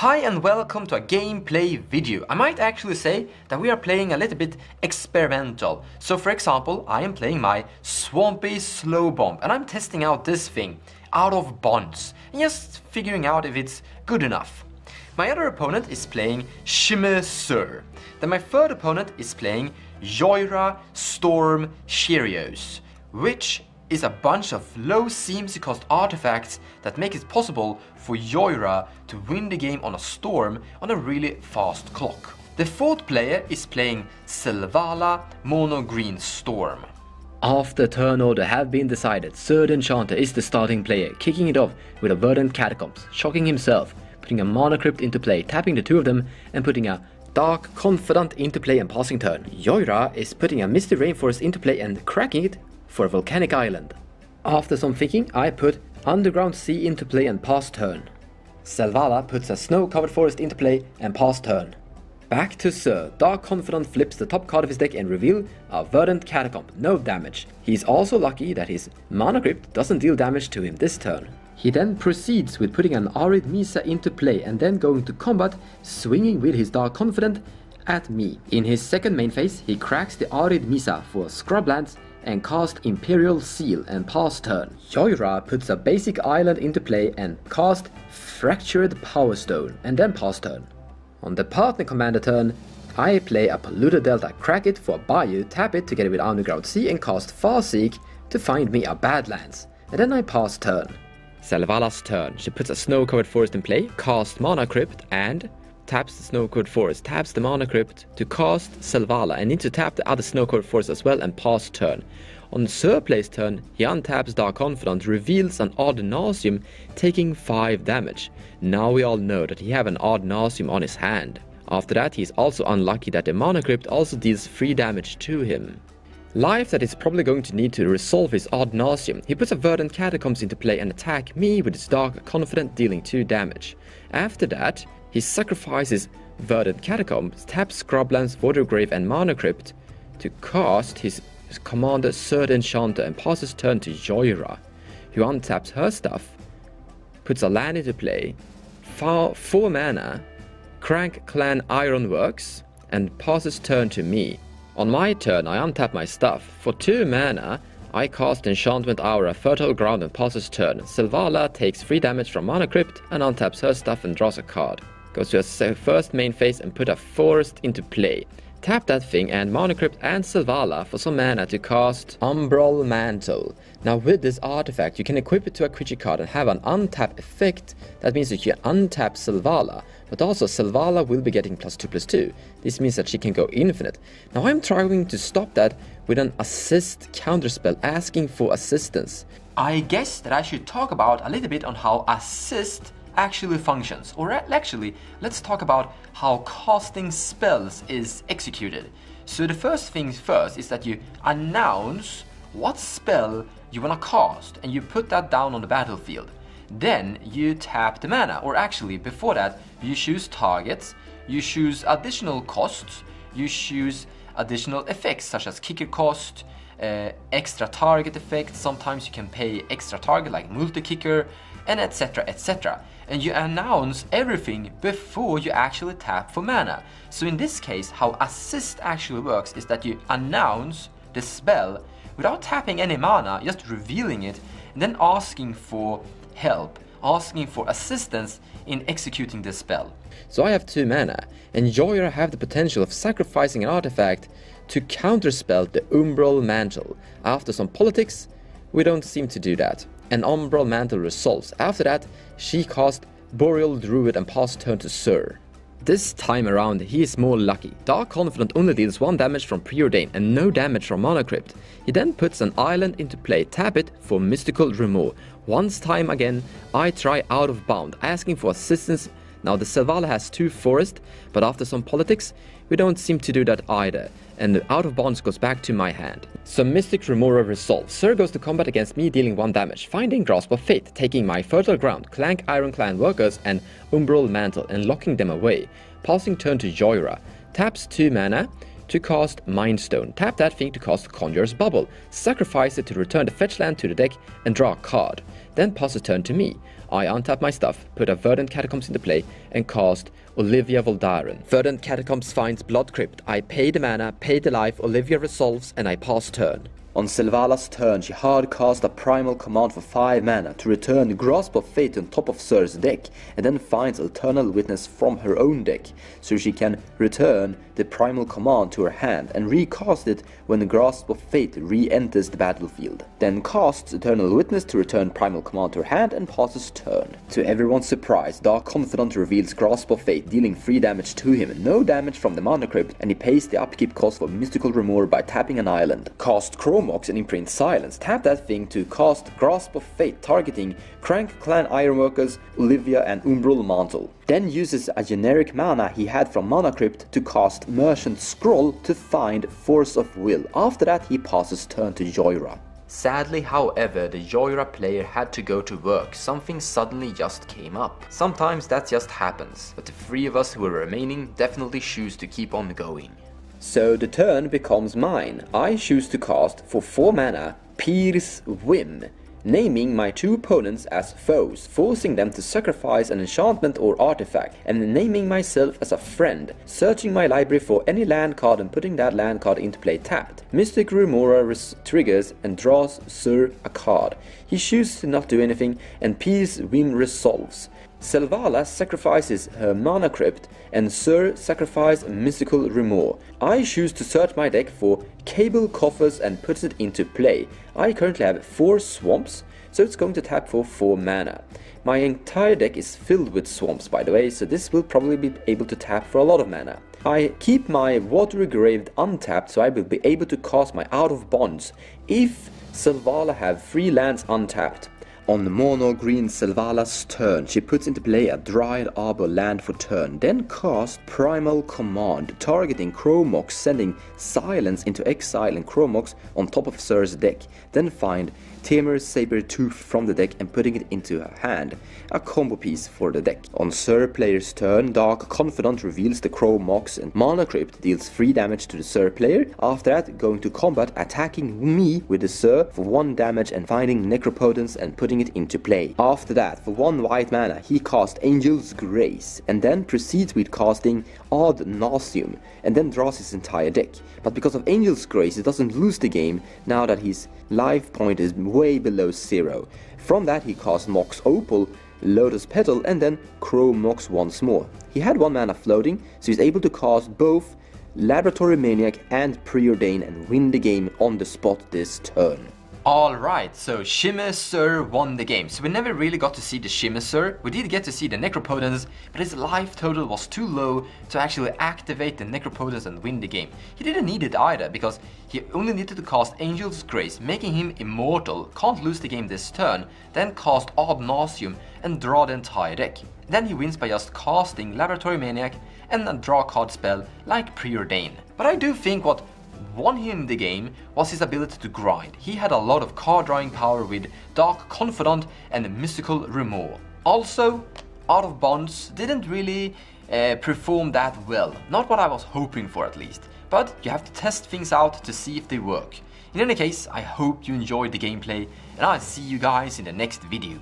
Hi and welcome to a gameplay video. I might actually say that we are playing a little bit experimental. So for example, I am playing my Swampy SlowBomb and I'm testing out this thing out of bonds and just figuring out if it's good enough. My other opponent is playing Shimmer Zur. Then my third opponent is playing Jhoira Storm Cheerios, which is a bunch of low CMC cost artifacts that make it possible for Jhoira to win the game on a storm on a really fast clock. The fourth player is playing Selvala Mono Green Storm. After turn order have been decided, Third Enchanter is the starting player, kicking it off with a Verdant Catacombs, shocking himself, putting a Mana Crypt into play, tapping the two of them, and putting a Dark Confidant into play and passing turn. Jhoira is putting a Misty Rainforest into play and cracking it for a Volcanic Island. After some thinking, I put Underground Sea into play and pass turn. Selvala puts a Snow-covered forest into play and pass turn. Back to Zur. Dark Confidant flips the top card of his deck and reveal a Verdant Catacomb, no damage. He's also lucky that his Mana Crypt doesn't deal damage to him this turn. He then proceeds with putting an Arid Misa into play and then going to combat, swinging with his Dark Confidant at me. In his second main phase, he cracks the Arid Misa for Scrublands and cast Imperial Seal and pass turn. Jhoira puts a basic island into play and cast Fractured Power Stone and then pass turn. On the partner commander turn, I play a Polluted Delta, crack it for Bayou, tap it together with Underground Sea and cast Farseek to find me a Badlands, and then I pass turn. Selvala's turn. She puts a Snow-covered forest in play, casts Mana Crypt and taps the Snow-covered forest, taps the Mana Crypt to cast Selvala and need to tap the other Snow-covered forest as well and pass turn. On Zur play's turn, he untaps Dark Confidant, reveals an Odd Nauseam, taking 5 damage. Now we all know that he have an Odd Nauseam on his hand. After that, he is also unlucky that the Mana Crypt also deals 3 damage to him. Life that is probably going to need to resolve his Odd Nauseam. He puts a Verdant Catacombs into play and attack me with his Dark Confidant, dealing 2 damage. After that, he sacrifices Verdant Catacombs, taps Scrublands, Watergrave and Mana Crypt to cast his commander Third Enchanter and passes turn to Jhoira, who untaps her stuff, puts a land into play, 4 mana, crank Clan Ironworks and passes turn to me. On my turn, I untap my stuff. For 2 mana, I cast Enchantment Aura, Fertile Ground and passes turn. Selvala takes 3 damage from Mana Crypt and untaps her stuff and draws a card. Goes to her first main phase and put a forest into play. Tap that thing and Mana Crypt and Selvala for some mana to cast Umbral Mantle. Now with this artifact you can equip it to a creature card and have an untap effect. That means that you untap Selvala, but also Selvala will be getting +2/+2. This means that she can go infinite. Now I'm trying to stop that with an assist counterspell, asking for assistance. I guess that I should talk about a little bit on how assist actually functions, or actually let's talk about how casting spells is executed. So the first things first is that you announce what spell you want to cast and you put that down on the battlefield. Then you tap the mana, or actually before that you choose targets, you choose additional costs, you choose additional effects such as kicker cost, extra target effect. Sometimes you can pay extra target like multi-kicker and etc, etc. And you announce everything before you actually tap for mana. So in this case, how assist actually works is that you announce the spell without tapping any mana, just revealing it and then asking for help, asking for assistance in executing the spell. So I have 2 mana, and Jhoira have the potential of sacrificing an artifact to counterspell the Umbral Mantle. After some politics, we don't seem to do that. An Umbral Mantle resolves. After that, she cast Boreal Druid and passed turn to Zur. This time around, he is more lucky. Dark Confidant only deals 1 damage from Preordain and no damage from Mana Crypt. He then puts an island into play, tap it for Mystical Remove. Once time again, I try Out of Bound, asking for assistance. Now the Selvala has 2 forests, but after some politics, we don't seem to do that either, and the Out of Bounds goes back to my hand. So Mystic Remora resolves. Zur goes to combat against me, dealing 1 damage, finding Grasp of Fate, taking my Fertile Ground, Clank Iron Clan Workers and Umbral Mantle and locking them away. Passing turn to Jhoira, taps 2 mana to cast Mind Stone. Tap that thing to cast Conjurer's Bubble. Sacrifice it to return the fetch land to the deck and draw a card. Then pass a turn to me. I untap my stuff, put a Verdant Catacombs into play, and cast Olivia Voldaren. Verdant Catacombs finds Blood Crypt. I pay the mana, pay the life, Olivia resolves, and I pass turn. On Selvalla's turn, she hard cast a Primal Command for 5 mana to return the Grasp of Fate on top of Sur's deck, and then finds Eternal Witness from her own deck, so she can return the Primal Command to her hand and recast it when the Grasp of Fate re-enters the battlefield. Then casts Eternal Witness to return Primal Command to her hand and passes turn. To everyone's surprise, Dark Confidant reveals Grasp of Fate, dealing 3 damage to him, no damage from the Mana Crypt, and he pays the upkeep cost for Mystical Remore by tapping an island. Cast Chromox and imprint Silence. Tap that thing to cast Grasp of Fate, targeting Crank Clan Ironworkers, Olivia and Umbral Mantle. Then uses a generic mana he had from Mana Crypt to cast Merchant Scroll to find Force of Will. After that he passes turn to Jhoira. Sadly, however, the Jhoira player had to go to work. Something suddenly just came up. Sometimes that just happens, but the 3 of us who are remaining definitely choose to keep on going. So the turn becomes mine. I choose to cast for 4 mana Pierce Whim, naming my 2 opponents as foes, forcing them to sacrifice an enchantment or artifact, and naming myself as a friend, searching my library for any land card and putting that land card into play tapped. Mystic Remora triggers and draws Zur a card. He chooses to not do anything, and Pierce Whim resolves. Selvala sacrifices her Mana Crypt, and Zur sacrifices Mystical Remore. I choose to search my deck for Cable Coffers and put it into play. I currently have 4 swamps, so it's going to tap for 4 mana. My entire deck is filled with swamps, by the way, so this will probably be able to tap for a lot of mana. I keep my Watery Grave untapped, so I will be able to cast my Out of Bonds if Selvala have 3 lands untapped. On the mono green Selvalla's turn, she puts into play a Dryad Arbor land for turn, then casts Primal Command, targeting Chromox, sending Silence into exile and Chromox on top of Sur's deck, then find Temir's Sabertooth from the deck and putting it into her hand, a combo piece for the deck. On Sur player's turn, Dark Confidant reveals the Chromox and Mana Crypt deals 3 damage to the Sur player. After that, going to combat, attacking me with the Sur for 1 damage and finding Necropotence and putting it into play. After that, for 1 white mana, he casts Angel's Grace and then proceeds with casting Ad Nauseam and then draws his entire deck. But because of Angel's Grace, he doesn't lose the game now that his life point is way below 0. From that he casts Mox Opal, Lotus Petal and then Chromox once more. He had 1 mana floating, so he's able to cast both Laboratory Maniac and Preordain and win the game on the spot this turn. Alright, so Shimmer Zur won the game. So we never really got to see the Shimmer Zur. We did get to see the Necropotence, but his life total was too low to actually activate the Necropotence and win the game. He didn't need it either, because he only needed to cast Angel's Grace, making him immortal, can't lose the game this turn, then cast Ad Nauseam and draw the entire deck. Then he wins by just casting Laboratory Maniac and a draw card spell like Preordain. But I do think what won him the game was his ability to grind. He had a lot of card drawing power with Dark Confidant and Mystical Remore. Also, Out of Bonds didn't really perform that well. Not what I was hoping for at least. But you have to test things out to see if they work. In any case, I hope you enjoyed the gameplay and I'll see you guys in the next video.